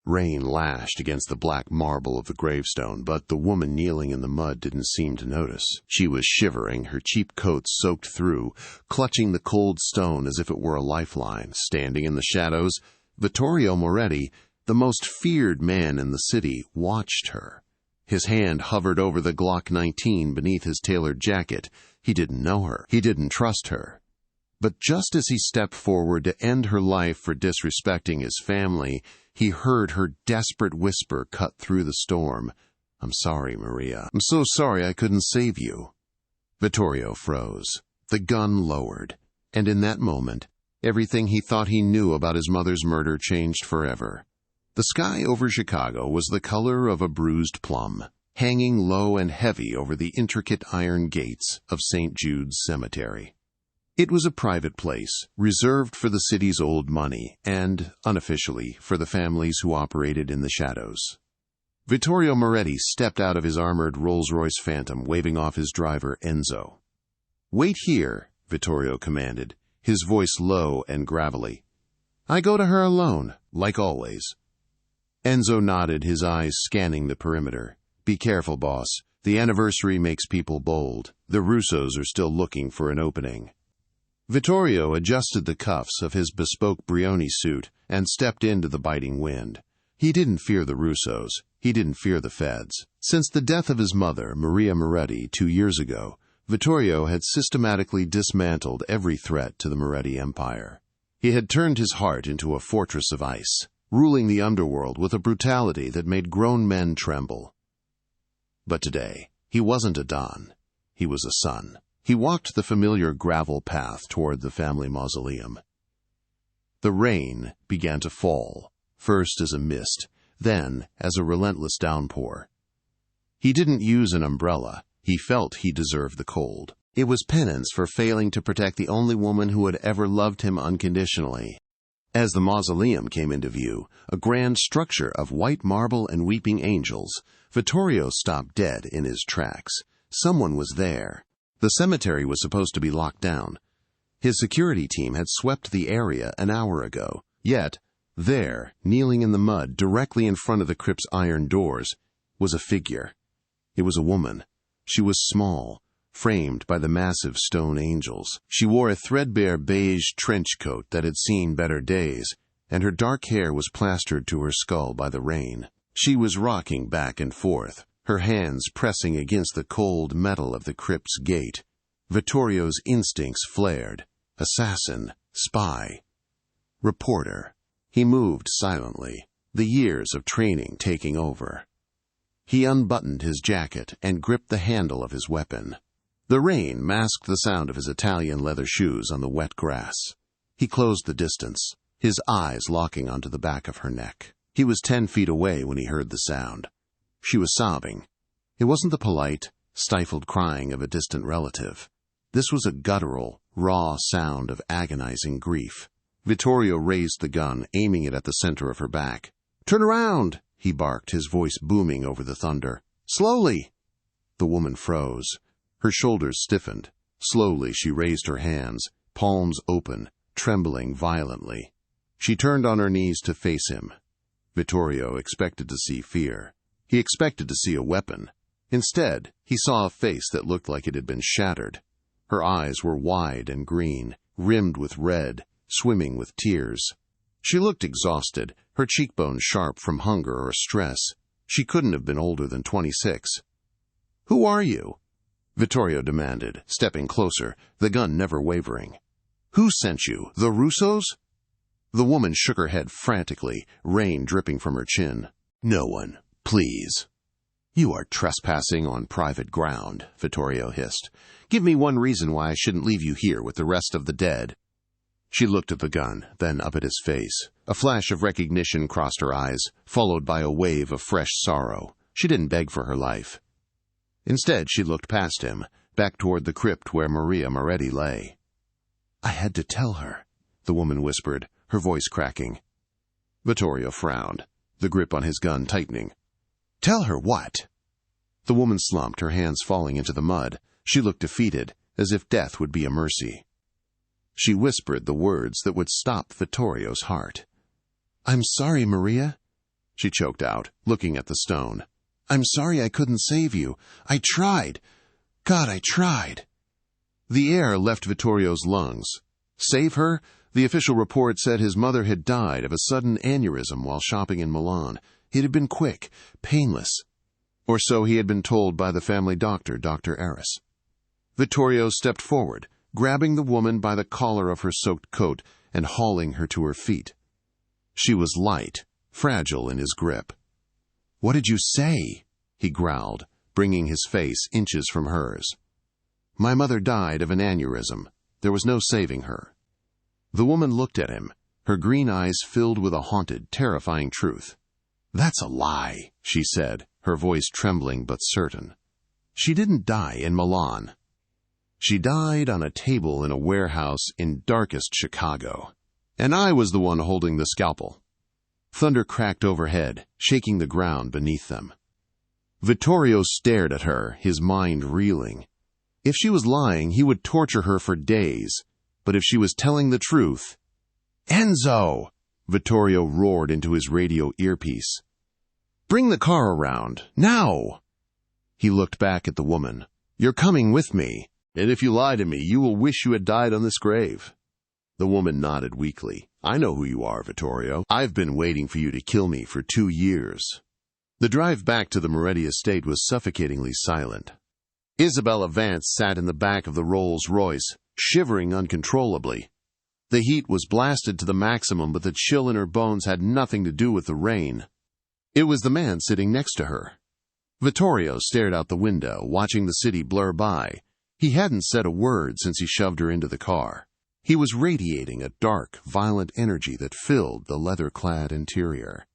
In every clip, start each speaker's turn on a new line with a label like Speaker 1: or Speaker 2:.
Speaker 1: Rain lashed against the black marble of the gravestone, but the woman kneeling in the mud didn't seem to notice. She was shivering, her cheap coat soaked through, clutching the cold stone as if it were a lifeline. Standing in the shadows, Vittorio Moretti, the most feared man in the city, watched her. His hand hovered over the Glock 19 beneath his tailored jacket. He didn't know her. He didn't trust her. But just as he stepped forward to end her life for disrespecting his family, he heard her desperate whisper cut through the storm. "I'm sorry, Maria. I'm so sorry I couldn't save you." Vittorio froze. The gun lowered. And in that moment, everything he thought he knew about his mother's murder changed forever. The sky over Chicago was the color of a bruised plum, hanging low and heavy over the intricate iron gates of St. Jude's Cemetery. It was a private place, reserved for the city's old money, and, unofficially, for the families who operated in the shadows. Vittorio Moretti stepped out of his armored Rolls-Royce Phantom, waving off his driver, Enzo. "Wait here," Vittorio commanded, his voice low and gravelly. "I go to her alone, like always." Enzo nodded, his eyes scanning the perimeter. "Be careful, boss. The anniversary makes people bold. The Russos are still looking for an opening." Vittorio adjusted the cuffs of his bespoke Brioni suit and stepped into the biting wind. He didn't fear the Russos. He didn't fear the feds. Since the death of his mother, Maria Moretti, 2 years ago, Vittorio had systematically dismantled every threat to the Moretti empire. He had turned his heart into a fortress of ice, ruling the underworld with a brutality that made grown men tremble. But today, he wasn't a Don. He was a son. He walked the familiar gravel path toward the family mausoleum. The rain began to fall, first as a mist, then as a relentless downpour. He didn't use an umbrella. He felt he deserved the cold. It was penance for failing to protect the only woman who had ever loved him unconditionally. As the mausoleum came into view, a grand structure of white marble and weeping angels, Vittorio stopped dead in his tracks. Someone was there. The cemetery was supposed to be locked down. His security team had swept the area an hour ago. Yet, there, kneeling in the mud directly in front of the crypt's iron doors, was a figure. It was a woman. She was small, framed by the massive stone angels. She wore a threadbare beige trench coat that had seen better days, and her dark hair was plastered to her skull by the rain. She was rocking back and forth, her hands pressing against the cold metal of the crypt's gate. Vittorio's instincts flared. Assassin, spy, reporter. He moved silently, the years of training taking over. He unbuttoned his jacket and gripped the handle of his weapon. The rain masked the sound of his Italian leather shoes on the wet grass. He closed the distance, his eyes locking onto the back of her neck. He was 10 feet away when he heard the sound. She was sobbing. It wasn't the polite, stifled crying of a distant relative. This was a guttural, raw sound of agonizing grief. Vittorio raised the gun, aiming it at the center of her back. "Turn around!" he barked, his voice booming over the thunder. "Slowly!" The woman froze. Her shoulders stiffened. Slowly she raised her hands, palms open, trembling violently. She turned on her knees to face him. Vittorio expected to see fear. He expected to see a weapon. Instead, he saw a face that looked like it had been shattered. Her eyes were wide and green, rimmed with red, swimming with tears. She looked exhausted, her cheekbones sharp from hunger or stress. She couldn't have been older than 26. "Who are you?" Vittorio demanded, stepping closer, the gun never wavering. "Who sent you? The Russos?" The woman shook her head frantically, rain dripping from her chin. "No one. Please." "You are trespassing on private ground," Vittorio hissed. "Give me one reason why I shouldn't leave you here with the rest of the dead." She looked at the gun, then up at his face. A flash of recognition crossed her eyes, followed by a wave of fresh sorrow. She didn't beg for her life. Instead, she looked past him, back toward the crypt where Maria Moretti lay. "I had to tell her," the woman whispered, her voice cracking. Vittorio frowned, the grip on his gun tightening. "Tell her what?" The woman slumped, her hands falling into the mud. She looked defeated, as if death would be a mercy. She whispered the words that would stop Vittorio's heart. "I'm sorry, Maria. she choked out, looking at the stone. "I'm sorry I couldn't save you. I tried. God, I tried." The air left Vittorio's lungs. Save her? The official report said his mother had died of a sudden aneurysm while shopping in Milan. It had been quick, painless. Or so he had been told by the family doctor, Dr. Eris. Vittorio stepped forward, grabbing the woman by the collar of her soaked coat and hauling her to her feet. She was light, fragile in his grip. "What did you say?" he growled, bringing his face inches from hers. "My mother died of an aneurysm. There was no saving her." The woman looked at him, her green eyes filled with a haunted, terrifying truth. "That's a lie," she said, her voice trembling but certain. "She didn't die in Milan. She died on a table in a warehouse in darkest Chicago. And I was the one holding the scalpel." Thunder cracked overhead, shaking the ground beneath them. Vittorio stared at her, his mind reeling. If she was lying, he would torture her for days. But if she was telling the truth... "Enzo!" Vittorio roared into his radio earpiece. "Bring the car around, now!" He looked back at the woman. "You're coming with me, and if you lie to me, you will wish you had died on this grave." The woman nodded weakly. "I know who you are, Vittorio. I've been waiting for you to kill me for 2 years. The drive back to the Moretti estate was suffocatingly silent. Isabella Vance sat in the back of the Rolls-Royce, shivering uncontrollably. The heat was blasted to the maximum, but the chill in her bones had nothing to do with the rain. It was the man sitting next to her. Vittorio stared out the window, watching the city blur by. He hadn't said a word since he shoved her into the car. He was radiating a dark, violent energy that filled the leather-clad interior.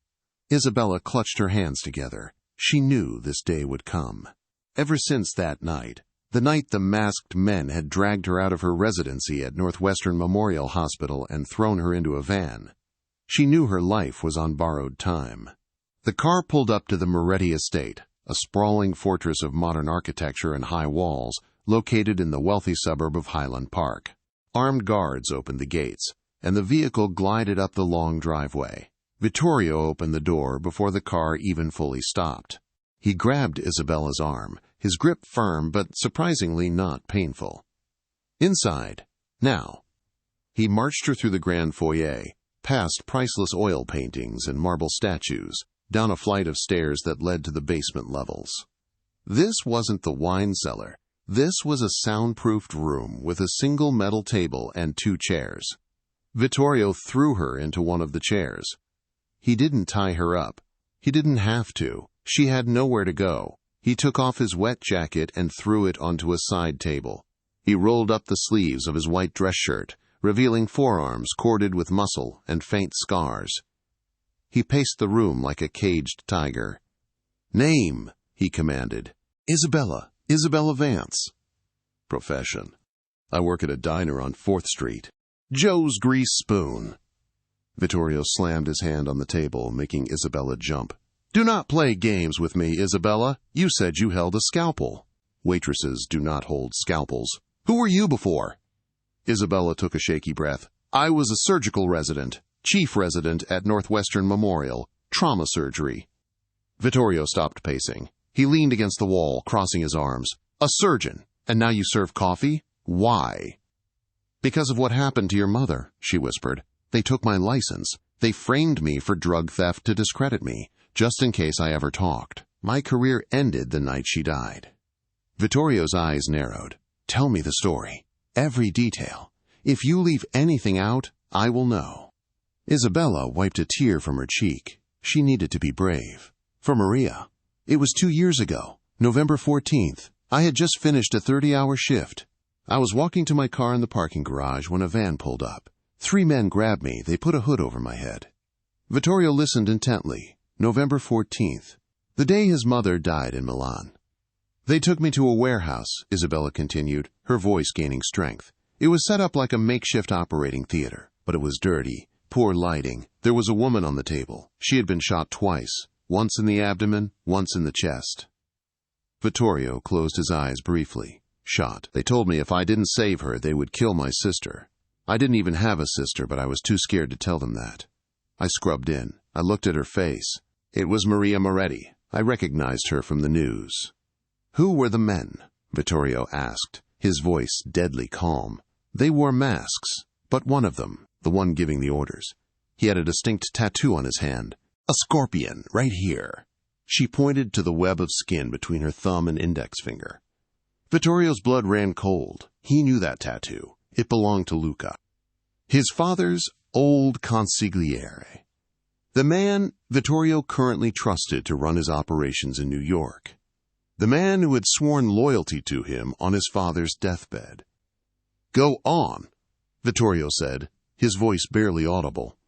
Speaker 1: Isabella clutched her hands together. She knew this day would come. Ever since that night, the night the masked men had dragged her out of her residency at Northwestern Memorial Hospital and thrown her into a van, she knew her life was on borrowed time. The car pulled up to the Moretti estate, a sprawling fortress of modern architecture and high walls, located in the wealthy suburb of Highland Park. Armed guards opened the gates, and the vehicle glided up the long driveway. Vittorio opened the door before the car even fully stopped. He grabbed Isabella's arm, his grip firm but surprisingly not painful. "Inside, now." He marched her through the grand foyer, past priceless oil paintings and marble statues, down a flight of stairs that led to the basement levels. This wasn't the wine cellar. This was a soundproofed room with a single metal table and 2 chairs. Vittorio threw her into one of the chairs. He didn't tie her up. He didn't have to. She had nowhere to go. He took off his wet jacket and threw it onto a side table. He rolled up the sleeves of his white dress shirt, revealing forearms corded with muscle and faint scars. He paced the room like a caged tiger. "Name," he commanded. Isabella Vance." "Profession. I work at a diner on 4th Street. Joe's Grease Spoon." Vittorio slammed his hand on the table, making Isabella jump. "Do not play games with me, Isabella. You said you held a scalpel." "Waitresses do not hold scalpels." "Who were you before?" Isabella took a shaky breath. "I was a surgical resident, chief resident at Northwestern Memorial, trauma surgery." Vittorio stopped pacing. He leaned against the wall, crossing his arms. "A surgeon, and now you serve coffee? Why?" "Because of what happened to your mother," she whispered. "They took my license. They framed me for drug theft to discredit me, just in case I ever talked. My career ended the night she died." Vittorio's eyes narrowed. "Tell me the story. Every detail. If you leave anything out, I will know." Isabella wiped a tear from her cheek. She needed to be brave. "For Maria. It was 2 years ago, November 14th. I had just finished a 30-hour shift. I was walking to my car in the parking garage when a van pulled up. 3 men grabbed me. They put a hood over my head." Vittorio listened intently. November 14th, the day his mother died in Milan. "They took me to a warehouse," Isabella continued, her voice gaining strength. "It was set up like a makeshift operating theater, but it was dirty, poor lighting. There was a woman on the table. She had been shot twice, once in the abdomen, once in the chest." Vittorio closed his eyes briefly. "Shot. They told me if I didn't save her, they would kill my sister. I didn't even have a sister, but I was too scared to tell them that. I scrubbed in. I looked at her face. It was Maria Moretti. I recognized her from the news. Who were the men? Vittorio asked, his voice deadly calm. They wore masks, but one of them, the one giving the orders, he had a distinct tattoo on his hand. A scorpion, right here. She pointed to the web of skin between her thumb and index finger. Vittorio's blood ran cold. He knew that tattoo. It belonged to Luca, his father's old consigliere, the man Vittorio currently trusted to run his operations in New York, the man who had sworn loyalty to him on his father's deathbed. Go on, Vittorio said, his voice barely audible.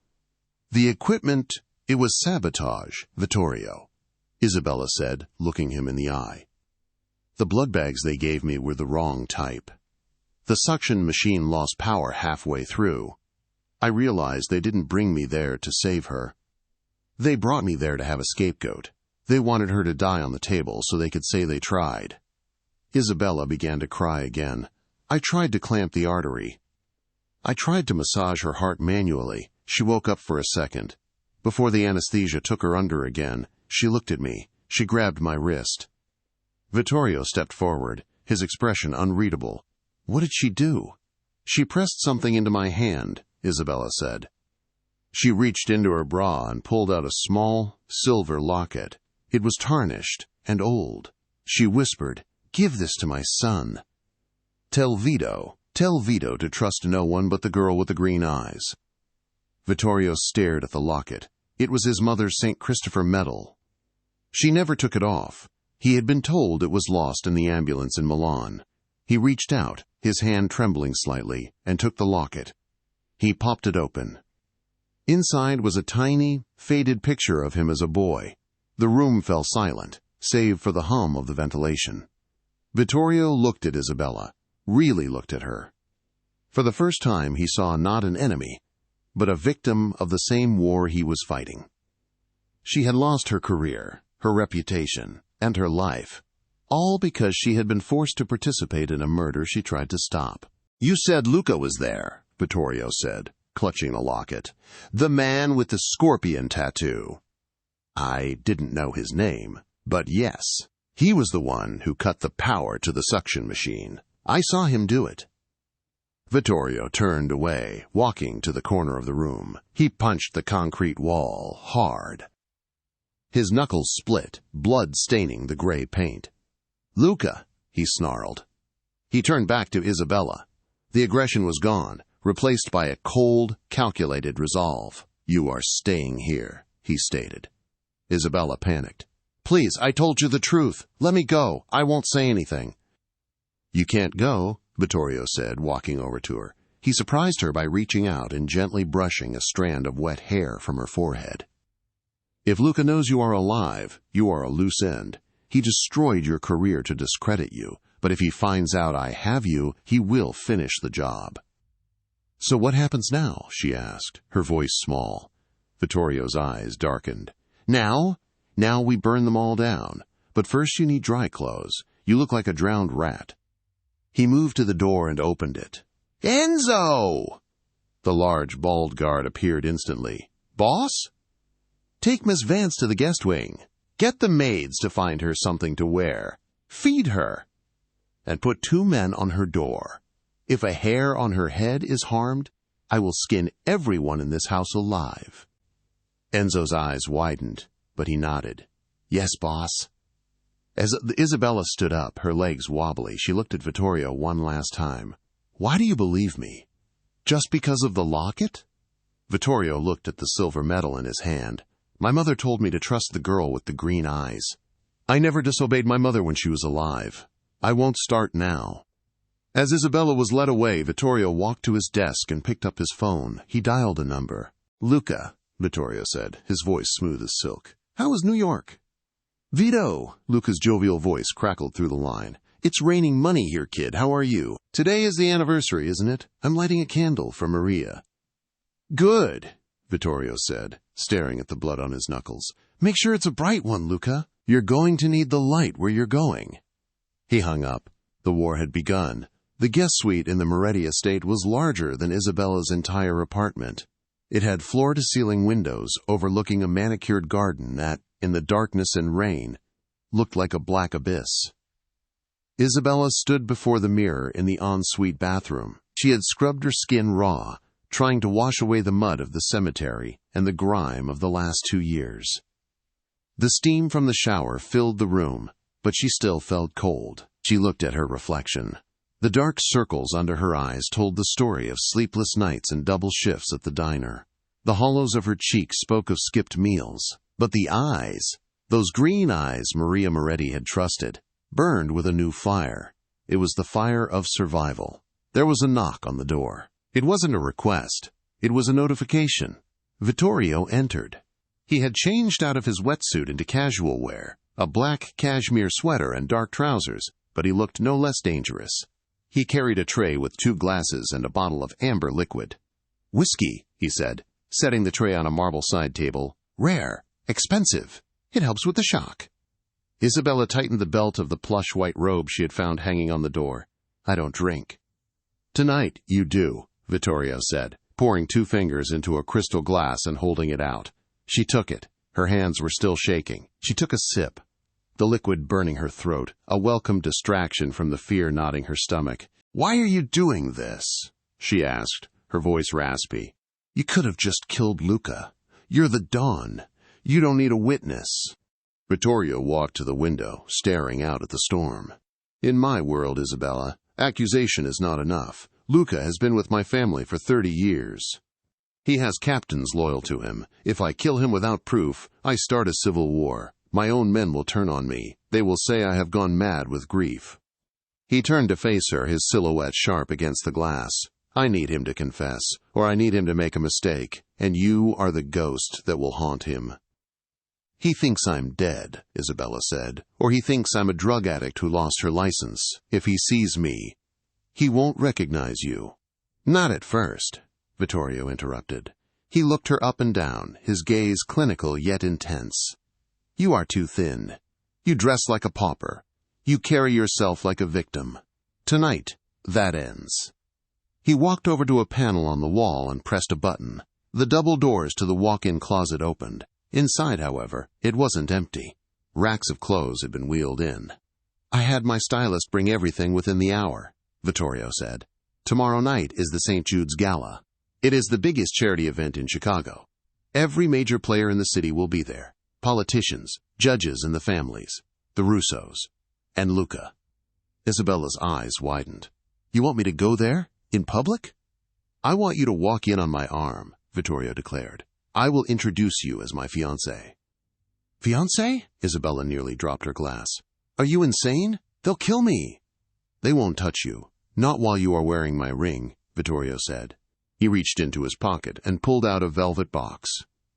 Speaker 1: The equipment, it was sabotage, Vittorio, Isabella said, looking him in the eye. The blood bags they gave me were the wrong type. The suction machine lost power halfway through. I realized they didn't bring me there to save her. They brought me there to have a scapegoat. They wanted her to die on the table so they could say they tried. Isabella began to cry again. I tried to clamp the artery. I tried to massage her heart manually. She woke up for a second. Before the anesthesia took her under again, she looked at me. She grabbed my wrist. Vittorio stepped forward, his expression unreadable. What did she do? She pressed something into my hand, Isabella said. She reached into her bra and pulled out a small, silver locket. It was tarnished and old. She whispered, "Give this to my son. Tell Vito to trust no one but the girl with the green eyes." Vittorio stared at the locket. It was his mother's St. Christopher medal. She never took it off. He had been told it was lost in the ambulance in Milan. He reached out, his hand trembling slightly, and took the locket. He popped it open. Inside was a tiny, faded picture of him as a boy. The room fell silent, save for the hum of the ventilation. Vittorio looked at Isabella, really looked at her. For the first time he saw not an enemy, but a victim of the same war he was fighting. She had lost her career, her reputation, and her life, all because she had been forced to participate in a murder she tried to stop. "You said Luca was there," Vittorio said, clutching the locket. "The man with the scorpion tattoo." I didn't know his name, but yes, he was the one who cut the power to the suction machine. I saw him do it. Vittorio turned away, walking to the corner of the room. He punched the concrete wall hard. His knuckles split, blood staining the gray paint. "Luca," he snarled. He turned back to Isabella. The aggression was gone, replaced by a cold, calculated resolve. "You are staying here," he stated. Isabella panicked. "Please, I told you the truth. Let me go. I won't say anything." "You can't go," Vittorio said, walking over to her. He surprised her by reaching out and gently brushing a strand of wet hair from her forehead. "If Luca knows you are alive, you are a loose end. He destroyed your career to discredit you, but if he finds out I have you, he will finish the job." "So what happens now?" she asked, her voice small. Vittorio's eyes darkened. Now we burn them all down. But first you need dry clothes. You look like a drowned rat." He moved to the door and opened it. "Enzo!" The large, bald guard appeared instantly. "Boss?" "Take Miss Vance to the guest wing. Get the maids to find her something to wear. Feed her. And put 2 men on her door. If a hair on her head is harmed, I will skin everyone in this house alive." Enzo's eyes widened, but he nodded. "Yes, boss." As Isabella stood up, her legs wobbly, she looked at Vittorio one last time. "Why do you believe me? Just because of the locket?" Vittorio looked at the silver medal in his hand. "My mother told me to trust the girl with the green eyes. I never disobeyed my mother when she was alive. I won't start now." As Isabella was led away, Vittorio walked to his desk and picked up his phone. He dialed a number. "Luca," Vittorio said, his voice smooth as silk. "How is New York?" "Vito," Luca's jovial voice crackled through the line. "It's raining money here, kid. How are you? Today is the anniversary, isn't it? I'm lighting a candle for Maria." "Good," Vittorio said, staring at the blood on his knuckles. "Make sure it's a bright one, Luca. You're going to need the light where you're going." He hung up. The war had begun. The guest suite in the Moretti estate was larger than Isabella's entire apartment. It had floor-to-ceiling windows overlooking a manicured garden that, in the darkness and rain, looked like a black abyss. Isabella stood before the mirror in the ensuite bathroom. She had scrubbed her skin raw, trying to wash away the mud of the cemetery and the grime of the last 2 years. The steam from the shower filled the room, but she still felt cold. She looked at her reflection. The dark circles under her eyes told the story of sleepless nights and double shifts at the diner. The hollows of her cheeks spoke of skipped meals. But the eyes, those green eyes Maria Moretti had trusted, burned with a new fire. It was the fire of survival. There was a knock on the door. It wasn't a request. It was a notification. Vittorio entered. He had changed out of his wetsuit into casual wear, a black cashmere sweater and dark trousers, but he looked no less dangerous. He carried a tray with 2 glasses and a bottle of amber liquid. "Whiskey," he said, setting the tray on a marble side table. "Rare. Expensive. It helps with the shock." Isabella tightened the belt of the plush white robe she had found hanging on the door. "I don't drink." "Tonight you do," Vittorio said, pouring 2 fingers into a crystal glass and holding it out. She took it. Her hands were still shaking. She took a sip, the liquid burning her throat, a welcome distraction from the fear knotting her stomach. "Why are you doing this?" she asked, her voice raspy. "You could have just killed Luca. You're the Don. You don't need a witness." Vittorio walked to the window, staring out at the storm. "In my world, Isabella, accusation is not enough. Luca has been with my family for 30 years. He has captains loyal to him. If I kill him without proof, I start a civil war. My own men will turn on me. They will say I have gone mad with grief." He turned to face her, his silhouette sharp against the glass. "I need him to confess, or I need him to make a mistake, and you are the ghost that will haunt him." "He thinks I'm dead," Isabella said, "or he thinks I'm a drug addict who lost her license. If he sees me, he won't recognize you." "Not at first," Vittorio interrupted. He looked her up and down, his gaze clinical yet intense. "You are too thin. You dress like a pauper. You carry yourself like a victim. Tonight, that ends." He walked over to a panel on the wall and pressed a button. The double doors to the walk-in closet opened. Inside, however, it wasn't empty. Racks of clothes had been wheeled in. "I had my stylist bring everything within the hour," Vittorio said. "Tomorrow night is the St. Jude's Gala. It is the biggest charity event in Chicago. Every major player in the city will be there. Politicians, judges and the families, the Russos, and Luca." Isabella's eyes widened. "You want me to go there? In public?" "I want you to walk in on my arm," Vittorio declared. "I will introduce you as my fiancé." "Fiancé?" Isabella nearly dropped her glass. "Are you insane? They'll kill me." "They won't touch you. Not while you are wearing my ring," Vittorio said. He reached into his pocket and pulled out a velvet box.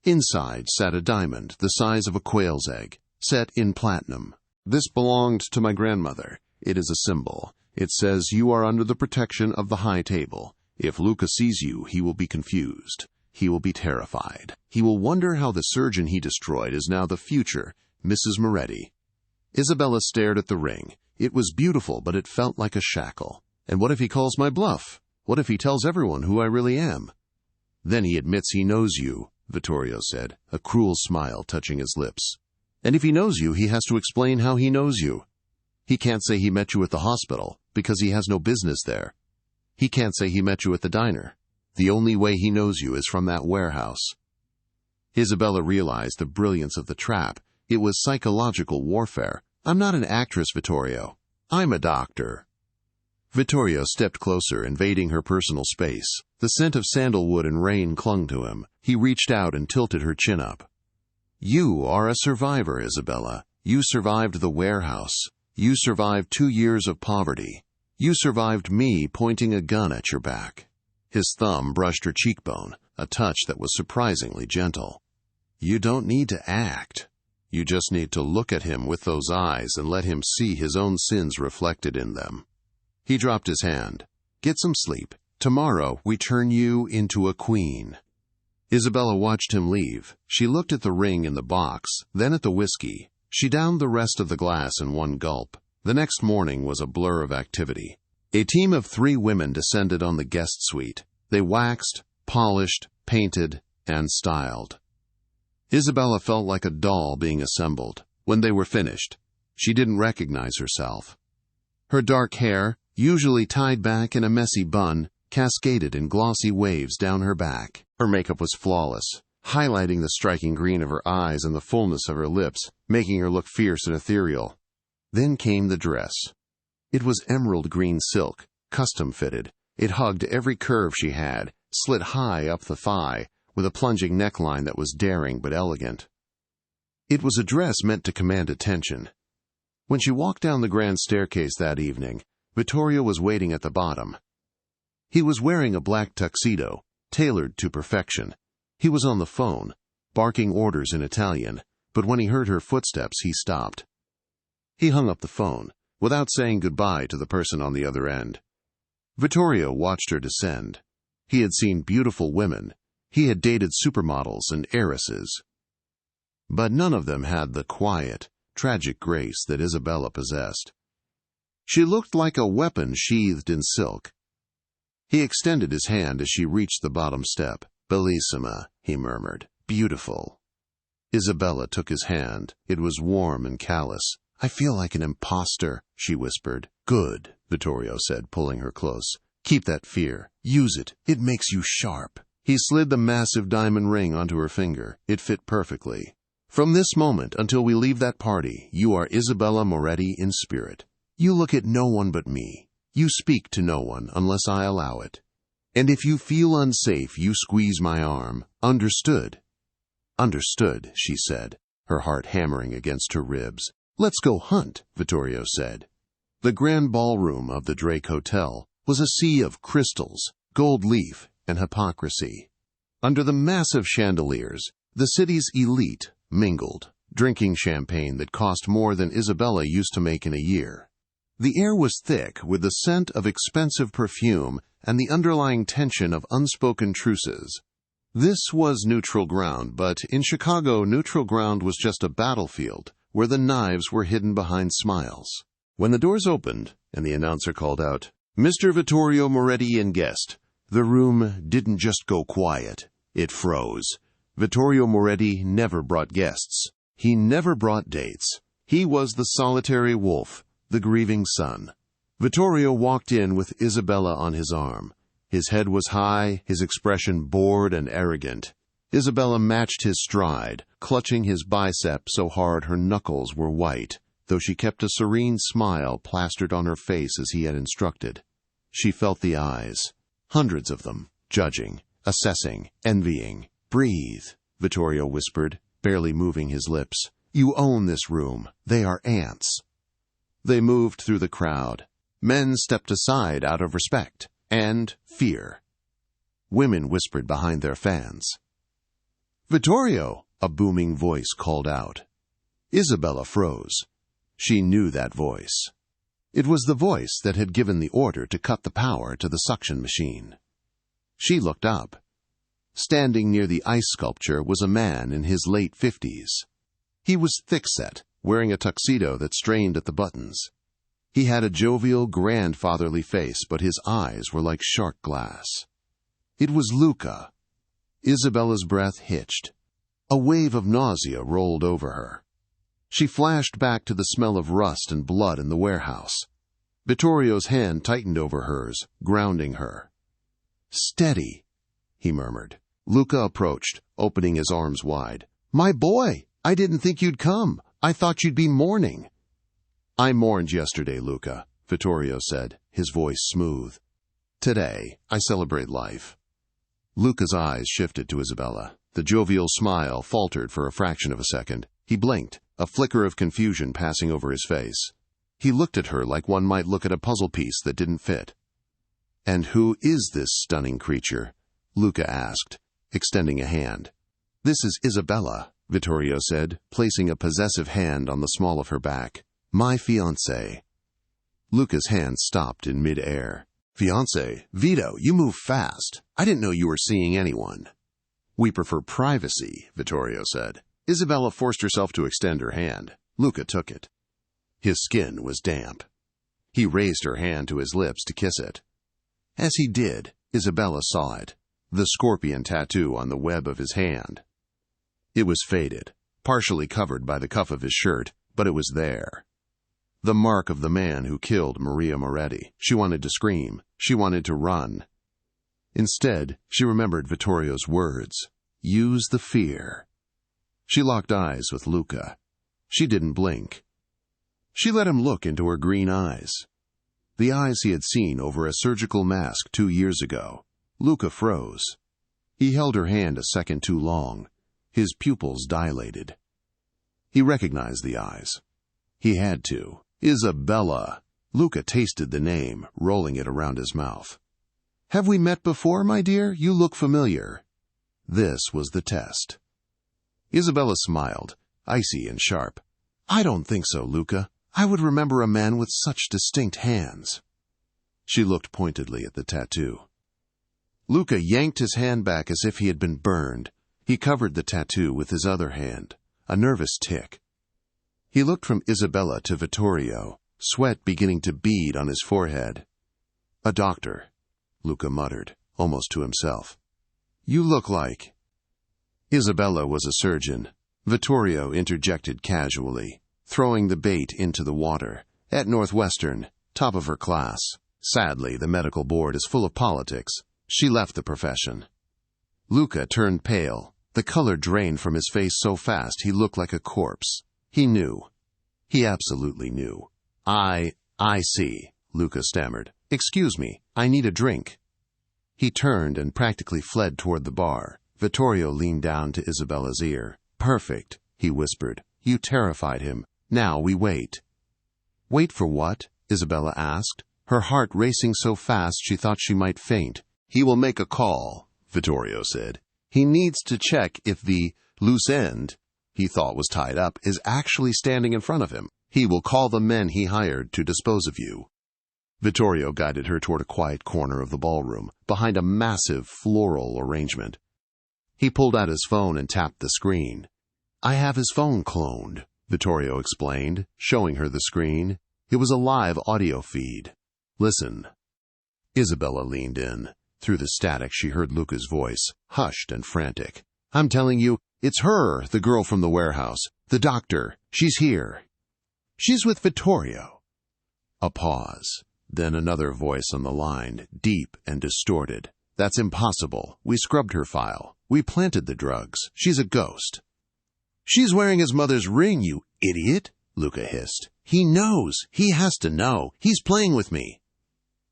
Speaker 1: Inside sat a diamond the size of a quail's egg, set in platinum. "This belonged to my grandmother. It is a symbol. It says you are under the protection of the high table. If Luca sees you, he will be confused. He will be terrified. He will wonder how the surgeon he destroyed is now the future Mrs. Moretti." Isabella stared at the ring. It was beautiful, but it felt like a shackle. "And what if he calls my bluff? What if he tells everyone who I really am?" "Then he admits he knows you," Vittorio said, a cruel smile touching his lips. "And if he knows you, he has to explain how he knows you. He can't say he met you at the hospital, because he has no business there. He can't say he met you at the diner. The only way he knows you is from that warehouse." Isabella realized the brilliance of the trap. It was psychological warfare. "I'm not an actress, Vittorio. I'm a doctor." Vittorio stepped closer, invading her personal space. The scent of sandalwood and rain clung to him. He reached out and tilted her chin up. "You are a survivor, Isabella. You survived the warehouse. You survived 2 years of poverty. You survived me pointing a gun at your back." His thumb brushed her cheekbone, a touch that was surprisingly gentle. "You don't need to act. You just need to look at him with those eyes and let him see his own sins reflected in them." He dropped his hand. "Get some sleep. Tomorrow we turn you into a queen." Isabella watched him leave. She looked at the ring in the box, then at the whiskey. She downed the rest of the glass in one gulp. The next morning was a blur of activity. A team of 3 women descended on the guest suite. They waxed, polished, painted, and styled. Isabella felt like a doll being assembled. When they were finished, she didn't recognize herself. Her dark hair, usually tied back in a messy bun, cascaded in glossy waves down her back. Her makeup was flawless, highlighting the striking green of her eyes and the fullness of her lips, making her look fierce and ethereal. Then came the dress. It was emerald green silk, custom-fitted. It hugged every curve she had, slid high up the thigh, with a plunging neckline that was daring but elegant. It was a dress meant to command attention. When she walked down the grand staircase that evening, Vittorio was waiting at the bottom. He was wearing a black tuxedo, tailored to perfection. He was on the phone, barking orders in Italian, but when he heard her footsteps, he stopped. He hung up the phone, without saying goodbye to the person on the other end. Vittorio watched her descend. He had seen beautiful women. He had dated supermodels and heiresses. But none of them had the quiet, tragic grace that Isabella possessed. She looked like a weapon sheathed in silk. He extended his hand as she reached the bottom step. "Bellissima," he murmured. "Beautiful." Isabella took his hand. It was warm and callous. "I feel like an imposter," she whispered. "Good," Vittorio said, pulling her close. "Keep that fear. Use it. It makes you sharp." He slid the massive diamond ring onto her finger. It fit perfectly. "From this moment until we leave that party, you are Isabella Moretti in spirit. You look at no one but me. You speak to no one unless I allow it. And if you feel unsafe, you squeeze my arm. Understood?" "Understood," she said, her heart hammering against her ribs. "Let's go hunt," Vittorio said. The grand ballroom of the Drake Hotel was a sea of crystals, gold leaf, and hypocrisy. Under the massive chandeliers, the city's elite mingled, drinking champagne that cost more than Isabella used to make in a year. The air was thick with the scent of expensive perfume and the underlying tension of unspoken truces. This was neutral ground, but in Chicago, neutral ground was just a battlefield where the knives were hidden behind smiles. When the doors opened and the announcer called out, "Mr. Vittorio Moretti and guest," the room didn't just go quiet. It froze. Vittorio Moretti never brought guests. He never brought dates. He was the solitary wolf, the grieving son. Vittorio walked in with Isabella on his arm. His head was high, his expression bored and arrogant. Isabella matched his stride, clutching his bicep so hard her knuckles were white, though she kept a serene smile plastered on her face as he had instructed. She felt the eyes, hundreds of them, judging, assessing, envying. "Breathe," Vittorio whispered, barely moving his lips. "You own this room. They are ants." They moved through the crowd. Men stepped aside out of respect and fear. Women whispered behind their fans. "Vittorio!" a booming voice called out. Isabella froze. She knew that voice. It was the voice that had given the order to cut the power to the suction machine. She looked up. Standing near the ice sculpture was a man in his late 50s. He was thick-set, wearing a tuxedo that strained at the buttons. He had a jovial, grandfatherly face, but his eyes were like shark glass. It was Luca. Isabella's breath hitched. A wave of nausea rolled over her. She flashed back to the smell of rust and blood in the warehouse. Vittorio's hand tightened over hers, grounding her. "Steady," he murmured. Luca approached, opening his arms wide. "My boy, I didn't think you'd come. I thought you'd be mourning." "I mourned yesterday, Luca," Vittorio said, his voice smooth. "Today, I celebrate life." Luca's eyes shifted to Isabella. The jovial smile faltered for a fraction of a second. He blinked, a flicker of confusion passing over his face. He looked at her like one might look at a puzzle piece that didn't fit. "And who is this stunning creature?" Luca asked, extending a hand. "This is Isabella," Vittorio said, placing a possessive hand on the small of her back. "My fiancée." Luca's hand stopped in mid-air. "Fiancé? Vito, you move fast. I didn't know you were seeing anyone." "We prefer privacy," Vittorio said. Isabella forced herself to extend her hand. Luca took it. His skin was damp. He raised her hand to his lips to kiss it. As he did, Isabella saw it. the scorpion tattoo on the web of his hand. It was faded, partially covered by the cuff of his shirt, but it was there. The mark of the man who killed Maria Moretti. She wanted to scream. She wanted to run. Instead, she remembered Vittorio's words. Use the fear. She locked eyes with Luca. She didn't blink. She let him look into her green eyes. The eyes he had seen over a surgical mask 2 years ago. Luca froze. He held her hand a second too long. His pupils dilated. He recognized the eyes. He had to. Isabella. Luca tasted the name, rolling it around his mouth. Have we met before, my dear? You look familiar. This was the test. Isabella smiled, icy and sharp. I don't think so, Luca. I would remember a man with such distinct hands. She looked pointedly at the tattoo. Luca yanked his hand back as if he had been burned. He covered the tattoo with his other hand, a nervous tick. He looked from Isabella to Vittorio, sweat beginning to bead on his forehead. A doctor, Luca muttered, almost to himself. You look like... Isabella was a surgeon. Vittorio interjected casually, throwing the bait into the water. At Northwestern, top of her class. Sadly, the medical board is full of politics. She left the profession. Luca turned pale. The color drained from his face so fast he looked like a corpse. He knew. He absolutely knew. I see, Luca stammered. Excuse me, I need a drink. He turned and practically fled toward the bar. Vittorio leaned down to Isabella's ear. Perfect, he whispered. You terrified him. Now we wait. Wait for what? Isabella asked, her heart racing so fast she thought she might faint. He will make a call, Vittorio said. He needs to check if the loose end he thought was tied up is actually standing in front of him. He will call the men he hired to dispose of you. Vittorio guided her toward a quiet corner of the ballroom, behind a massive floral arrangement. He pulled out his phone and tapped the screen. I have his phone cloned, Vittorio explained, showing her the screen. It was a live audio feed. Listen. Isabella leaned in. Through the static she heard Luca's voice, hushed and frantic. I'm telling you, it's her, the girl from the warehouse. The doctor. She's here. She's with Vittorio. A pause. Then another voice on the line, deep and distorted. That's impossible. We scrubbed her file. We planted the drugs. She's a ghost. She's wearing his mother's ring, you idiot, Luca hissed. He knows. He has to know. He's playing with me.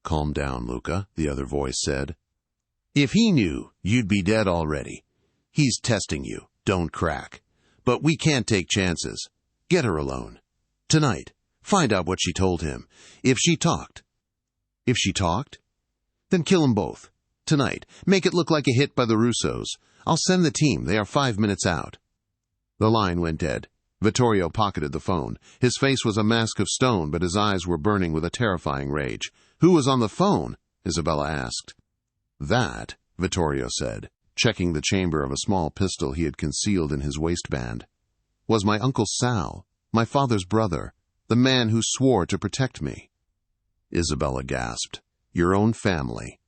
Speaker 1: Calm down, Luca, the other voice said. If he knew, you'd be dead already. He's testing you. Don't crack. But we can't take chances. Get her alone. Tonight. Find out what she told him. If she talked. If she talked? Then kill them both. Tonight. Make it look like a hit by the Russos. I'll send the team. They are 5 minutes out. The line went dead. Vittorio pocketed the phone. His face was a mask of stone, but his eyes were burning with a terrifying rage. Who was on the phone? Isabella asked. That, Vittorio said, checking the chamber of a small pistol he had concealed in his waistband, was my Uncle Sal, my father's brother, the man who swore to protect me. Isabella gasped. Your own family.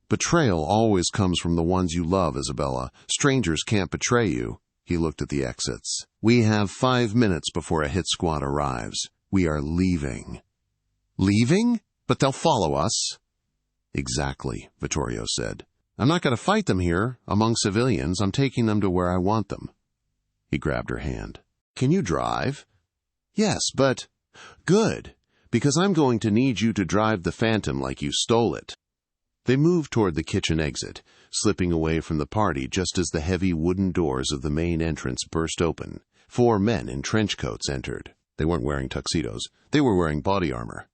Speaker 1: Betrayal always comes from the ones you love, Isabella. Strangers can't betray you. He looked at the exits. We have 5 minutes before a hit squad arrives. We are leaving. Leaving? But they'll follow us. Exactly, Vittorio said. I'm not going to fight them here, among civilians. I'm taking them to where I want them. He grabbed her hand. Can you drive? Yes, but... Good, because I'm going to need you to drive the Phantom like you stole it. They moved toward the kitchen exit, slipping away from the party just as the heavy wooden doors of the main entrance burst open. 4 men in trench coats entered. They weren't wearing tuxedos. They were wearing body armor.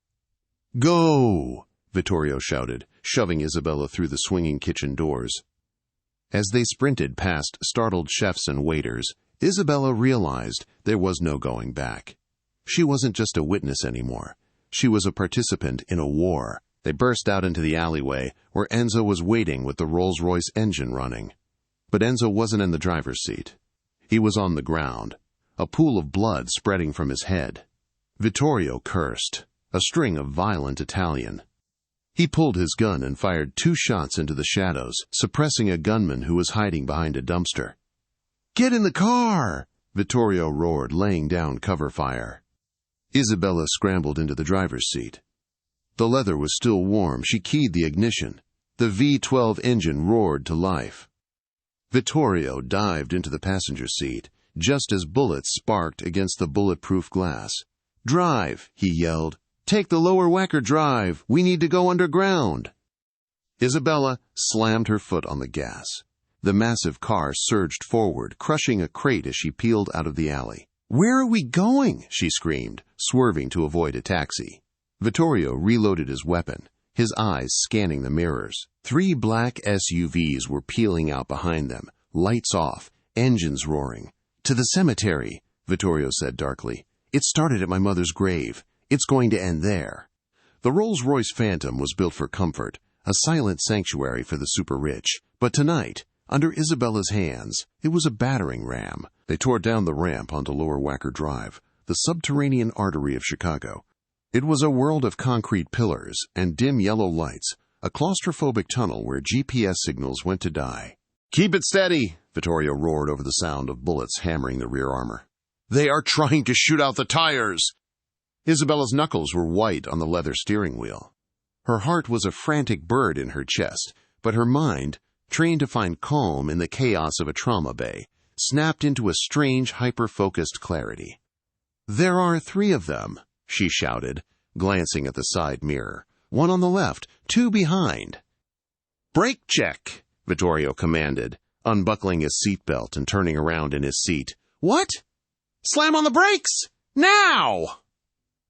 Speaker 1: Go! Vittorio shouted, shoving Isabella through the swinging kitchen doors. As they sprinted past startled chefs and waiters, Isabella realized there was no going back. She wasn't just a witness anymore. She was a participant in a war. They burst out into the alleyway, where Enzo was waiting with the Rolls-Royce engine running. But Enzo wasn't in the driver's seat. He was on the ground, a pool of blood spreading from his head. Vittorio cursed, a string of violent Italian. He pulled his gun and fired 2 shots into the shadows, suppressing a gunman who was hiding behind a dumpster. "Get in the car!" Vittorio roared, laying down cover fire. Isabella scrambled into the driver's seat. The leather was still warm. She keyed the ignition. The V12 engine roared to life. Vittorio dived into the passenger seat, just as bullets sparked against the bulletproof glass. "Drive!" he yelled. "Take the lower Wacker drive! We need to go underground!" Isabella slammed her foot on the gas. The massive car surged forward, crushing a crate as she peeled out of the alley. "Where are we going?" she screamed, swerving to avoid a taxi. Vittorio reloaded his weapon, his eyes scanning the mirrors. 3 black SUVs were peeling out behind them, lights off, engines roaring. "To the cemetery," Vittorio said darkly. "It started at my mother's grave. It's going to end there." The Rolls-Royce Phantom was built for comfort, a silent sanctuary for the super-rich. But tonight, under Isabella's hands, it was a battering ram. They tore down the ramp onto Lower Wacker Drive, the subterranean artery of Chicago. It was a world of concrete pillars and dim yellow lights, a claustrophobic tunnel where GPS signals went to die. "Keep it steady!" Vittorio roared over the sound of bullets hammering the rear armor. "They are trying to shoot out the tires!" Isabella's knuckles were white on the leather steering wheel. Her heart was a frantic bird in her chest, but her mind, trained to find calm in the chaos of a trauma bay, snapped into a strange, hyper-focused clarity. "There are 3 of them," she shouted, glancing at the side mirror. "1 on the left, 2 behind." "Brake check," Vittorio commanded, unbuckling his seatbelt and turning around in his seat. "What?" "Slam on the brakes! Now!"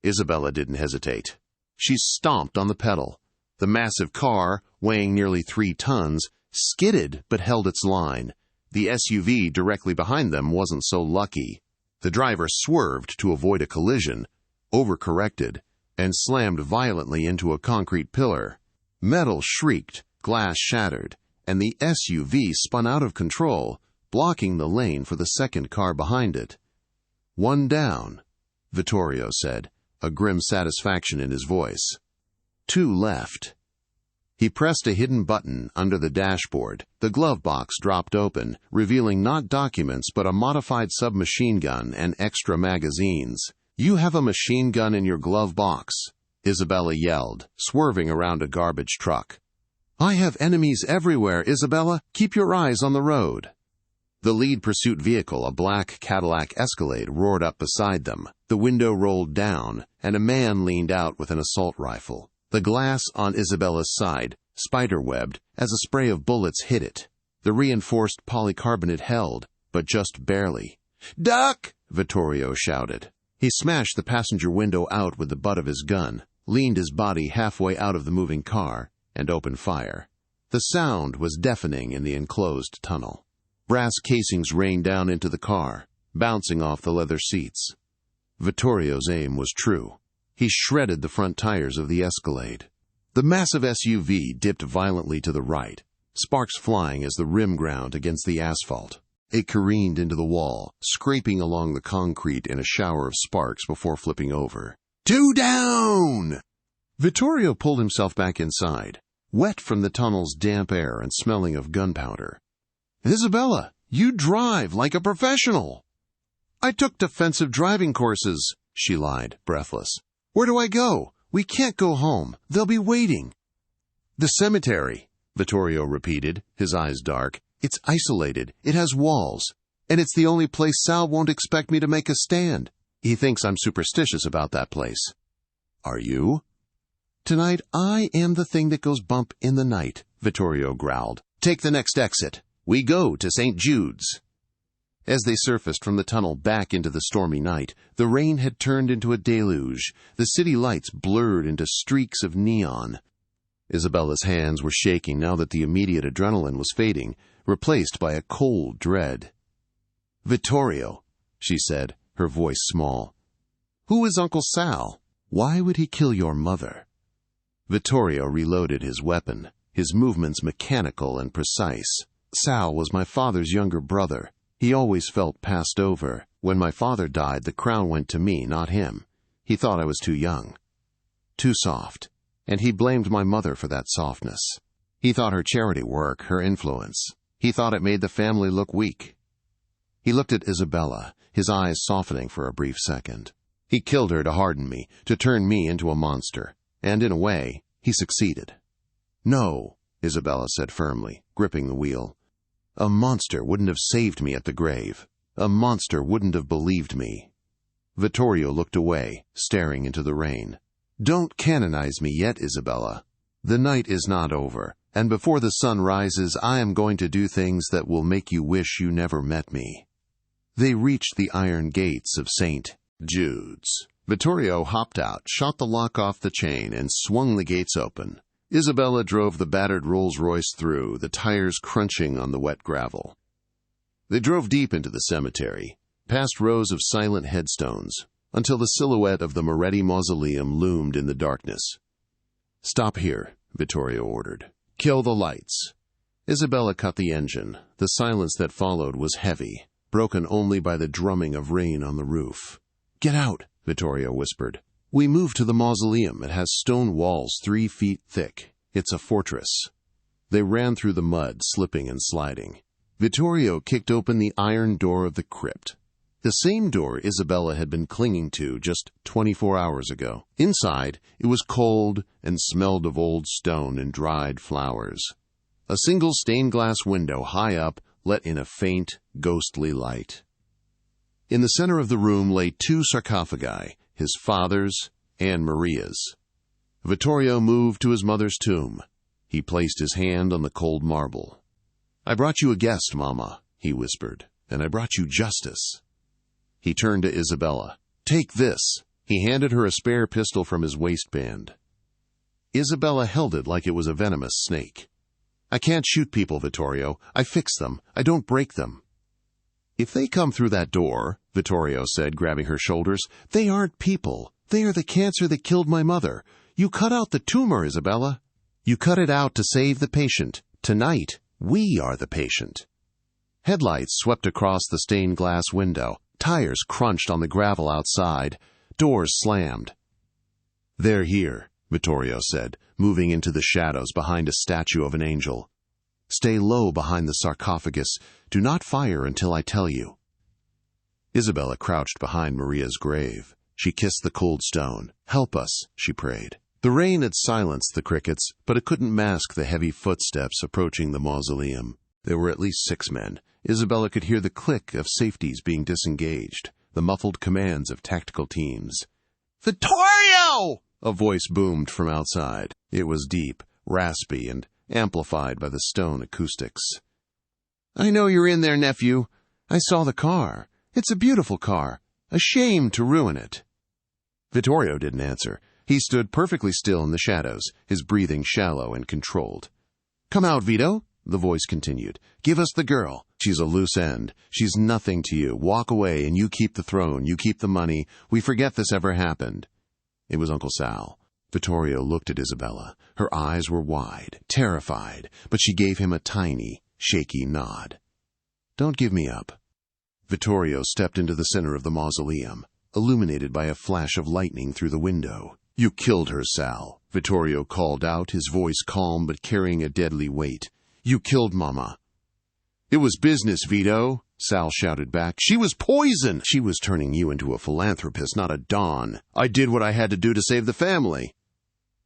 Speaker 1: Isabella didn't hesitate. She stomped on the pedal. The massive car, weighing nearly 3 tons, skidded but held its line. The SUV directly behind them wasn't so lucky. The driver swerved to avoid a collision, overcorrected, and slammed violently into a concrete pillar. Metal shrieked, glass shattered, and the SUV spun out of control, blocking the lane for the second car behind it. "1 down," Vittorio said, a grim satisfaction in his voice. 2 left. He pressed a hidden button under the dashboard. The glove box dropped open, revealing not documents but a modified submachine gun and extra magazines. "You have a machine gun in your glove box," Isabella yelled, swerving around a garbage truck. "I have enemies everywhere, Isabella. Keep your eyes on the road." The lead pursuit vehicle, a black Cadillac Escalade, roared up beside them. The window rolled down, and a man leaned out with an assault rifle. The glass on Isabella's side spider-webbed as a spray of bullets hit it. The reinforced polycarbonate held, but just barely. "Duck!" Vittorio shouted. He smashed the passenger window out with the butt of his gun, leaned his body halfway out of the moving car, and opened fire. The sound was deafening in the enclosed tunnel. Brass casings rained down into the car, bouncing off the leather seats. Vittorio's aim was true. He shredded the front tires of the Escalade. The massive SUV dipped violently to the right, sparks flying as the rim ground against the asphalt. It careened into the wall, scraping along the concrete in a shower of sparks before flipping over. "2 down!" Vittorio pulled himself back inside, wet from the tunnel's damp air and smelling of gunpowder. "Isabella, you drive like a professional." "I took defensive driving courses," she lied, breathless. "Where do I go? We can't go home. They'll be waiting." "The cemetery," Vittorio repeated, his eyes dark. "It's isolated. It has walls. And it's the only place Sal won't expect me to make a stand. He thinks I'm superstitious about that place." "Are you?" "Tonight I am the thing that goes bump in the night," Vittorio growled. "Take the next exit. We go to St. Jude's." As they surfaced from the tunnel back into the stormy night, the rain had turned into a deluge. The city lights blurred into streaks of neon. Isabella's hands were shaking now that the immediate adrenaline was fading, replaced by a cold dread. "Vittorio," she said, her voice small. "Who is Uncle Sal? Why would he kill your mother?" Vittorio reloaded his weapon, his movements mechanical and precise. "Sal was my father's younger brother. He always felt passed over. When my father died, the crown went to me, not him. He thought I was too young, too soft, and he blamed my mother for that softness. He thought her charity work, her influence. He thought it made the family look weak. He looked at Isabella, his eyes softening for a brief second. He killed her to harden me, to turn me into a monster. And in a way, he succeeded. "No," Isabella said firmly, gripping the wheel. "A monster wouldn't have saved me at the grave. A monster wouldn't have believed me." Vittorio looked away, staring into the rain. "Don't canonize me yet, Isabella. The night is not over, and before the sun rises I am going to do things that will make you wish you never met me." They reached the iron gates of St. Jude's. Vittorio hopped out, shot the lock off the chain, and swung the gates open. Isabella drove the battered Rolls-Royce through, the tires crunching on the wet gravel. They drove deep into the cemetery, past rows of silent headstones, until the silhouette of the Moretti mausoleum loomed in the darkness. "Stop here," Vittorio ordered. "Kill the lights." Isabella cut the engine. The silence that followed was heavy, broken only by the drumming of rain on the roof. "Get out," Vittorio whispered. "We moved to the mausoleum. It has stone walls 3 feet thick. It's a fortress." They ran through the mud, slipping and sliding. Vittorio kicked open the iron door of the crypt. The same door Isabella had been clinging to just 24 hours ago. Inside, it was cold and smelled of old stone and dried flowers. A single stained glass window high up let in a faint, ghostly light. In the center of the room lay 2 sarcophagi, his father's and Maria's. Vittorio moved to his mother's tomb. He placed his hand on the cold marble. "I brought you a guest, Mama," he whispered, "and I brought you justice." He turned to Isabella. "Take this." He handed her a spare pistol from his waistband. Isabella held it like it was a venomous snake. "I can't shoot people, Vittorio. I fix them. I don't break them." "If they come through that door," Vittorio said, grabbing her shoulders, "they aren't people. They are the cancer that killed my mother. You cut out the tumor, Isabella. You cut it out to save the patient. Tonight, we are the patient." Headlights swept across the stained glass window. Tires crunched on the gravel outside. Doors slammed. "They're here," Vittorio said, moving into the shadows behind a statue of an angel. "Stay low behind the sarcophagus. Do not fire until I tell you." Isabella crouched behind Maria's grave. She kissed the cold stone. "Help us," she prayed. The rain had silenced the crickets, but it couldn't mask the heavy footsteps approaching the mausoleum. There were at least 6 men. Isabella could hear the click of safeties being disengaged, the muffled commands of tactical teams. "Vittorio!" a voice boomed from outside. It was deep, raspy, and amplified by the stone acoustics. "I know you're in there, nephew. I saw the car. It's a beautiful car. A shame to ruin it." Vittorio didn't answer. He stood perfectly still in the shadows, his breathing shallow and controlled. "Come out, Vito," the voice continued. "Give us the girl. She's a loose end. She's nothing to you. Walk away and you keep the throne. You keep the money. We forget this ever happened." It was Uncle Sal. Vittorio looked at Isabella. Her eyes were wide, terrified, but she gave him a tiny, shaky nod. "Don't give me up." Vittorio stepped into the center of the mausoleum, illuminated by a flash of lightning through the window. "You killed her, Sal," Vittorio called out, his voice calm but carrying a deadly weight. "You killed Mama." "It was business, Vito," Sal shouted back. "She was poison." "She was turning you into a philanthropist, not a don. I did what I had to do to save the family."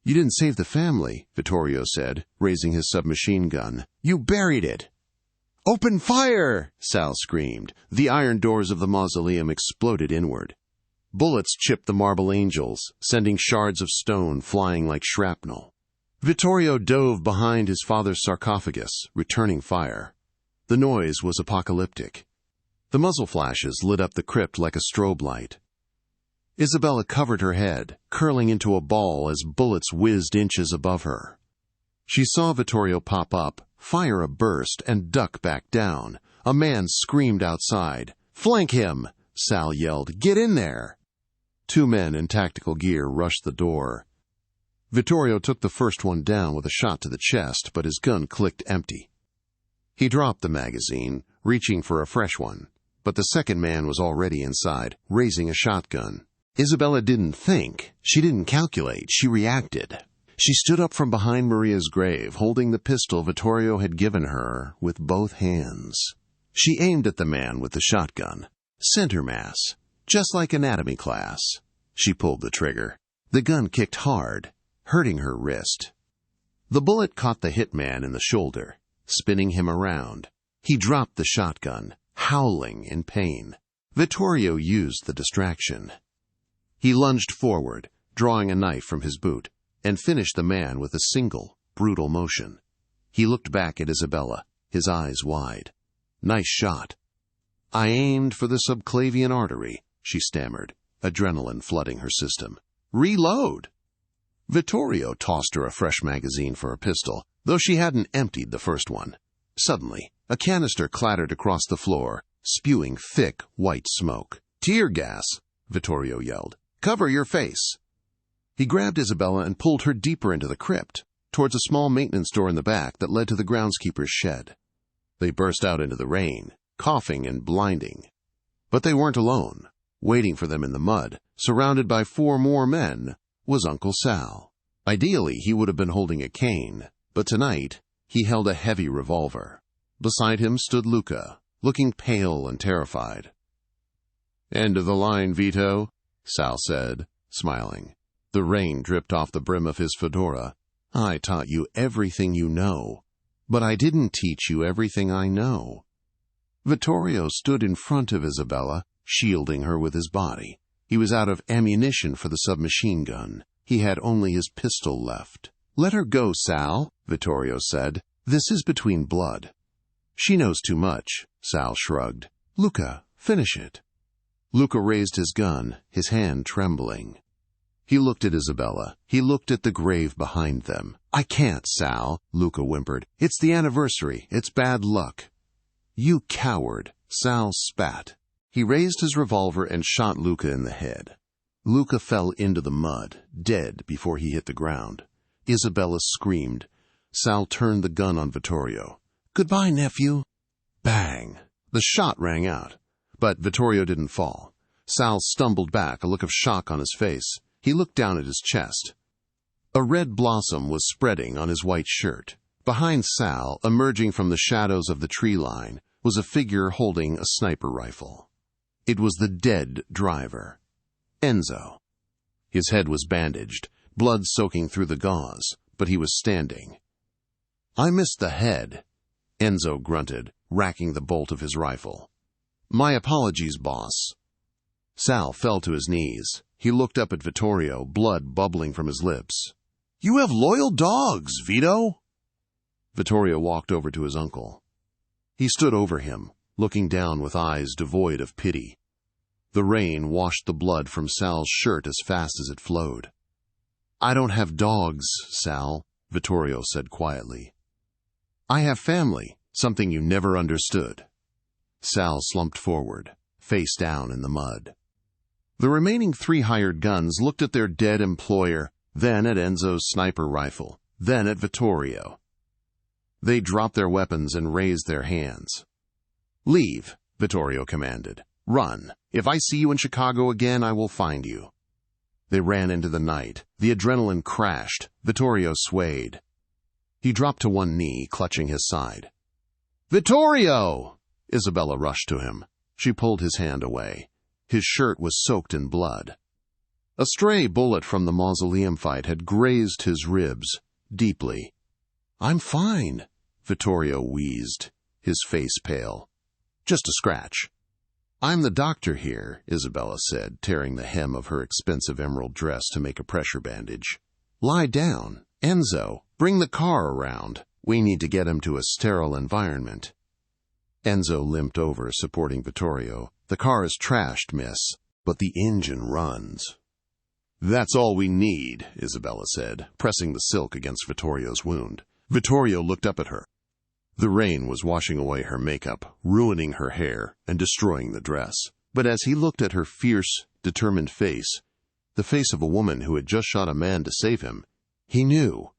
Speaker 1: "You didn't save the family," Vittorio said, raising his submachine gun. "You buried it." "Open fire!" Sal screamed. The iron doors of the mausoleum exploded inward. Bullets chipped the marble angels, sending shards of stone flying like shrapnel. Vittorio dove behind his father's sarcophagus, returning fire. The noise was apocalyptic. The muzzle flashes lit up the crypt like a strobe light. Isabella covered her head, curling into a ball as bullets whizzed inches above her. She saw Vittorio pop up, fire a burst, and duck back down. A man screamed outside. "Flank him!" Sal yelled. "Get in there!" 2 men in tactical gear rushed the door. Vittorio took the first one down with a shot to the chest, but his gun clicked empty. He dropped the magazine, reaching for a fresh one, but the second man was already inside, raising a shotgun. Isabella didn't think. She didn't calculate. She reacted. She stood up from behind Maria's grave, holding the pistol Vittorio had given her with both hands. She aimed at the man with the shotgun. Center mass, just like anatomy class. She pulled the trigger. The gun kicked hard, hurting her wrist. The bullet caught the hitman in the shoulder, spinning him around. He dropped the shotgun, howling in pain. Vittorio used the distraction. He lunged forward, drawing a knife from his boot, and finished the man with a single, brutal motion. He looked back at Isabella, his eyes wide. Nice shot. I aimed for the subclavian artery, she stammered, adrenaline flooding her system. Reload! Vittorio tossed her a fresh magazine for a pistol, though she hadn't emptied the first one. Suddenly, a canister clattered across the floor, spewing thick, white smoke. Tear gas, Vittorio yelled. Cover your face! He grabbed Isabella and pulled her deeper into the crypt, towards a small maintenance door in the back that led to the groundskeeper's shed. They burst out into the rain, coughing and blinding. But they weren't alone. Waiting for them in the mud, surrounded by 4 more men, was Uncle Sal. Ideally, he would have been holding a cane, but tonight he held a heavy revolver. Beside him stood Luca, looking pale and terrified. End of the line, Vito, Sal said, smiling. The rain dripped off the brim of his fedora. I taught you everything you know, but I didn't teach you everything I know. Vittorio stood in front of Isabella, shielding her with his body. He was out of ammunition for the submachine gun. He had only his pistol left. Let her go, Sal, Vittorio said. This is between blood. She knows too much, Sal shrugged. Luca, finish it. Luca raised his gun, his hand trembling. He looked at Isabella. He looked at the grave behind them. I can't, Sal, Luca whimpered. It's the anniversary. It's bad luck. You coward, Sal spat. He raised his revolver and shot Luca in the head. Luca fell into the mud, dead before he hit the ground. Isabella screamed. Sal turned the gun on Vittorio. Goodbye, nephew. Bang! The shot rang out. But Vittorio didn't fall. Sal stumbled back, a look of shock on his face. He looked down at his chest. A red blossom was spreading on his white shirt. Behind Sal, emerging from the shadows of the tree line, was a figure holding a sniper rifle. It was the dead driver, Enzo. His head was bandaged, blood soaking through the gauze, but he was standing. I missed the head, Enzo grunted, racking the bolt of his rifle. My apologies, boss. Sal fell to his knees. He looked up at Vittorio, blood bubbling from his lips. You have loyal dogs, Vito. Vittorio walked over to his uncle. He stood over him, looking down with eyes devoid of pity. The rain washed the blood from Sal's shirt as fast as it flowed. I don't have dogs, Sal, Vittorio said quietly. I have family, something you never understood. Sal slumped forward, face down in the mud. The remaining 3 hired guns looked at their dead employer, then at Enzo's sniper rifle, then at Vittorio. They dropped their weapons and raised their hands. Leave, Vittorio commanded. Run. If I see you in Chicago again, I will find you. They ran into the night. The adrenaline crashed. Vittorio swayed. He dropped to one knee, clutching his side. Vittorio! Isabella rushed to him. She pulled his hand away. His shirt was soaked in blood. A stray bullet from the mausoleum fight had grazed his ribs, deeply. I'm fine, Vittorio wheezed, his face pale. Just a scratch. I'm the doctor here, Isabella said, tearing the hem of her expensive emerald dress to make a pressure bandage. Lie down. Enzo, bring the car around. We need to get him to a sterile environment. Enzo limped over, supporting Vittorio. The car is trashed, miss, but the engine runs. That's all we need, Isabella said, pressing the silk against Vittorio's wound. Vittorio looked up at her. The rain was washing away her makeup, ruining her hair, and destroying the dress. But as he looked at her fierce, determined face, the face of a woman who had just shot a man to save him, he knew.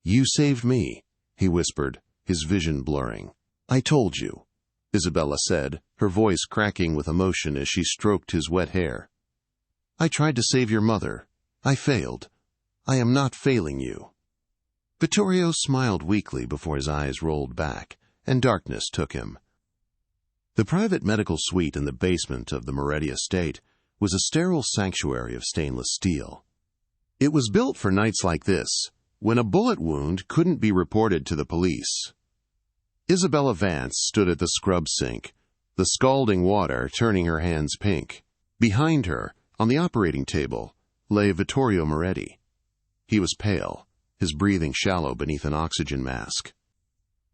Speaker 1: You saved me, he whispered, his vision blurring. I told you, Isabella said, her voice cracking with emotion as she stroked his wet hair. I tried to save your mother. I failed. I am not failing you." Vittorio smiled weakly before his eyes rolled back, and darkness took him. The private medical suite in the basement of the Moretti estate was a sterile sanctuary of stainless steel. It was built for nights like this, when a bullet wound couldn't be reported to the police. Isabella Vance stood at the scrub sink, the scalding water turning her hands pink. Behind her, on the operating table, lay Vittorio Moretti. He was pale, his breathing shallow beneath an oxygen mask.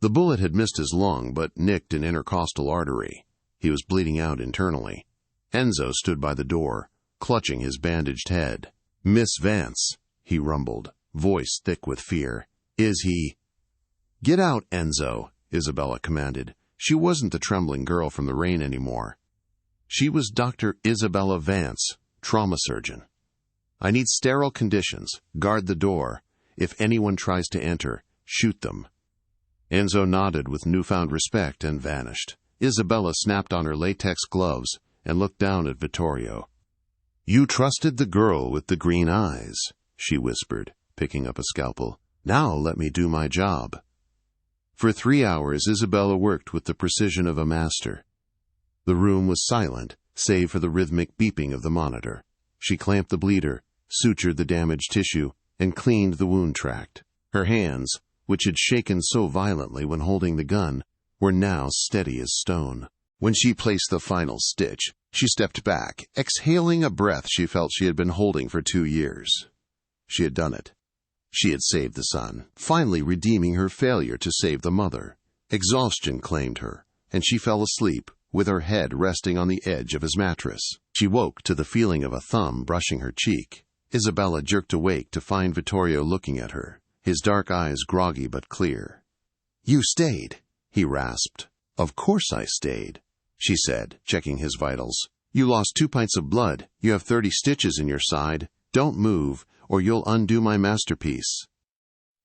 Speaker 1: The bullet had missed his lung but nicked an intercostal artery. He was bleeding out internally. Enzo stood by the door, clutching his bandaged head. "Miss Vance," he rumbled, voice thick with fear. "Is he—" "Get out, Enzo," Isabella commanded. She wasn't the trembling girl from the rain anymore. She was Dr. Isabella Vance, trauma surgeon. "I need sterile conditions. Guard the door. If anyone tries to enter, shoot them." Enzo nodded with newfound respect and vanished. Isabella snapped on her latex gloves and looked down at Vittorio. "You trusted the girl with the green eyes," she whispered, picking up a scalpel. "Now let me do my job." For 3 hours, Isabella worked with the precision of a master. The room was silent, save for the rhythmic beeping of the monitor. She clamped the bleeder, sutured the damaged tissue, and cleaned the wound tract. Her hands, which had shaken so violently when holding the gun, were now steady as stone. When she placed the final stitch, she stepped back, exhaling a breath she felt she had been holding for 2 years. She had done it. She had saved the son, finally redeeming her failure to save the mother. Exhaustion claimed her, and she fell asleep, with her head resting on the edge of his mattress. She woke to the feeling of a thumb brushing her cheek. Isabella jerked awake to find Vittorio looking at her, his dark eyes groggy but clear. "You stayed," he rasped. "Of course I stayed," she said, checking his vitals. "You lost 2 pints of blood. You have 30 stitches in your side. Don't move, or you'll undo my masterpiece."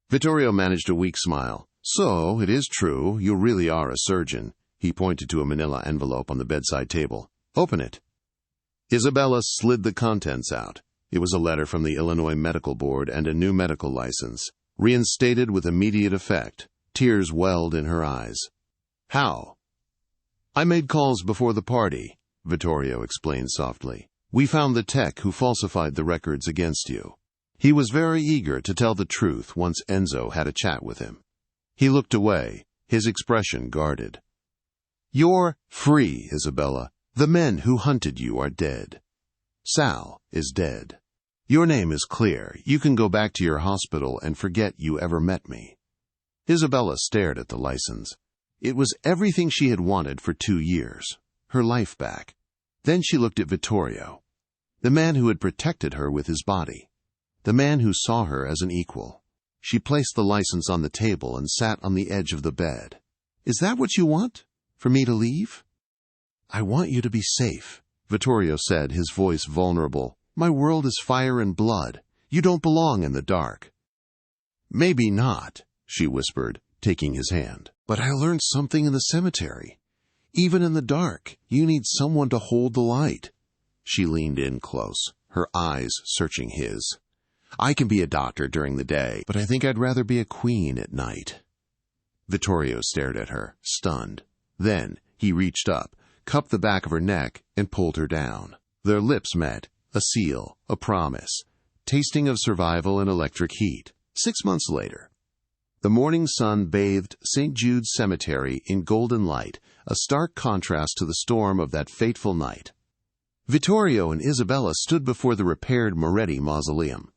Speaker 1: Vittorio managed a weak smile. "So, it is true, you really are a surgeon." He pointed to a manila envelope on the bedside table. "Open it." Isabella slid the contents out. It was a letter from the Illinois Medical Board and a new medical license, reinstated with immediate effect. Tears welled in her eyes. "How?" "I made calls before the party," Vittorio explained softly. "We found the tech who falsified the records against you." He was very eager to tell the truth once Enzo had a chat with him. He looked away, his expression guarded. "You're free, Isabella. The men who hunted you are dead. Sal is dead. Your name is clear. You can go back to your hospital and forget you ever met me." Isabella stared at the license. It was everything she had wanted for 2 years. Her life back. Then she looked at Vittorio, the man who had protected her with his body, the man who saw her as an equal. She placed the license on the table and sat on the edge of the bed. "Is that what you want? For me to leave?" "I want you to be safe," Vittorio said, his voice vulnerable. "My world is fire and blood. You don't belong in the dark." "Maybe not," she whispered, taking his hand. "But I learned something in the cemetery. Even in the dark, you need someone to hold the light." She leaned in close, her eyes searching his. "I can be a doctor during the day, but I think I'd rather be a queen at night." Vittorio stared at her, stunned. Then he reached up, cupped the back of her neck, and pulled her down. Their lips met, a seal, a promise, tasting of survival and electric heat. 6 months later, the morning sun bathed St. Jude's Cemetery in golden light, a stark contrast to the storm of that fateful night. Vittorio and Isabella stood before the repaired Moretti mausoleum.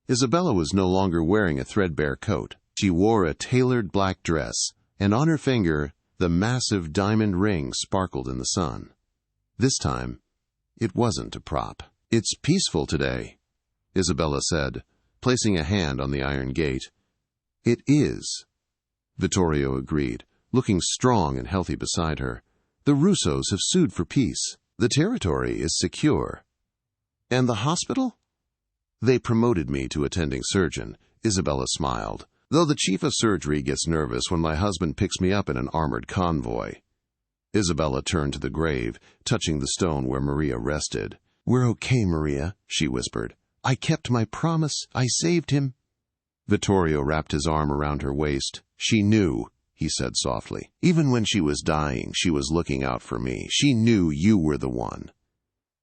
Speaker 1: Isabella was no longer wearing a threadbare coat. She wore a tailored black dress, and on her finger the massive diamond ring sparkled in the sun. This time, it wasn't a prop. "It's peaceful today," Isabella said, placing a hand on the iron gate. "It is," Vittorio agreed, looking strong and healthy beside her. "The Russos have sued for peace. The territory is secure." "And the hospital?" "They promoted me to attending surgeon," Isabella smiled, "though the chief of surgery gets nervous when my husband picks me up in an armored convoy." Isabella turned to the grave, touching the stone where Maria rested. "We're okay, Maria," she whispered. I kept my promise. I saved him." Vittorio wrapped his arm around her waist. "She knew," he said softly. "Even when she was dying, she was looking out for me. She knew you were the one."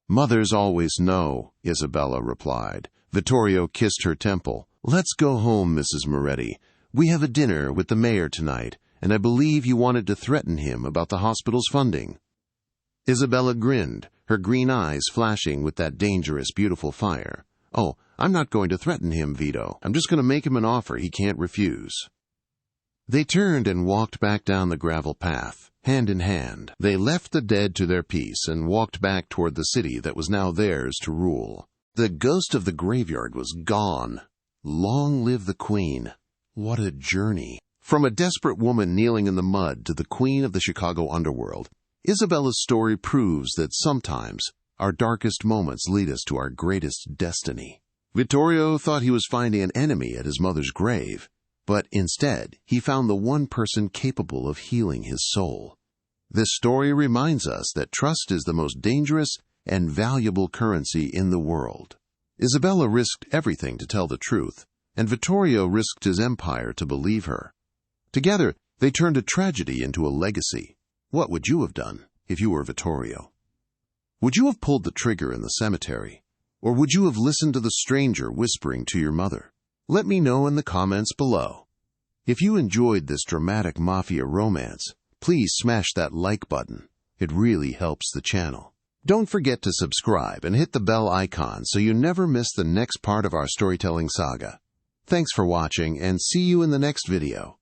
Speaker 1: "Mothers always know," Isabella replied. Vittorio kissed her temple. "Let's go home, Mrs. Moretti. We have a dinner with the mayor tonight, and I believe you wanted to threaten him about the hospital's funding." Isabella grinned, her green eyes flashing with that dangerous, beautiful fire. "Oh, I'm not going to threaten him, Vito. I'm just going to make him an offer he can't refuse." They turned and walked back down the gravel path, hand in hand. They left the dead to their peace and walked back toward the city that was now theirs to rule. The ghost of the graveyard was gone. Long live the Queen. What a journey. From a desperate woman kneeling in the mud to the queen of the Chicago underworld, Isabella's story proves that sometimes our darkest moments lead us to our greatest destiny. Vittorio thought he was finding an enemy at his mother's grave, but instead he found the one person capable of healing his soul. This story reminds us that trust is the most dangerous and valuable currency in the world. Isabella risked everything to tell the truth, and Vittorio risked his empire to believe her. Together, they turned a tragedy into a legacy. What would you have done if you were Vittorio? Would you have pulled the trigger in the cemetery? Or would you have listened to the stranger whispering to your mother? Let me know in the comments below. If you enjoyed this dramatic mafia romance, please smash that like button. It really helps the channel. Don't forget to subscribe and hit the bell icon so you never miss the next part of our storytelling saga. Thanks for watching, and see you in the next video.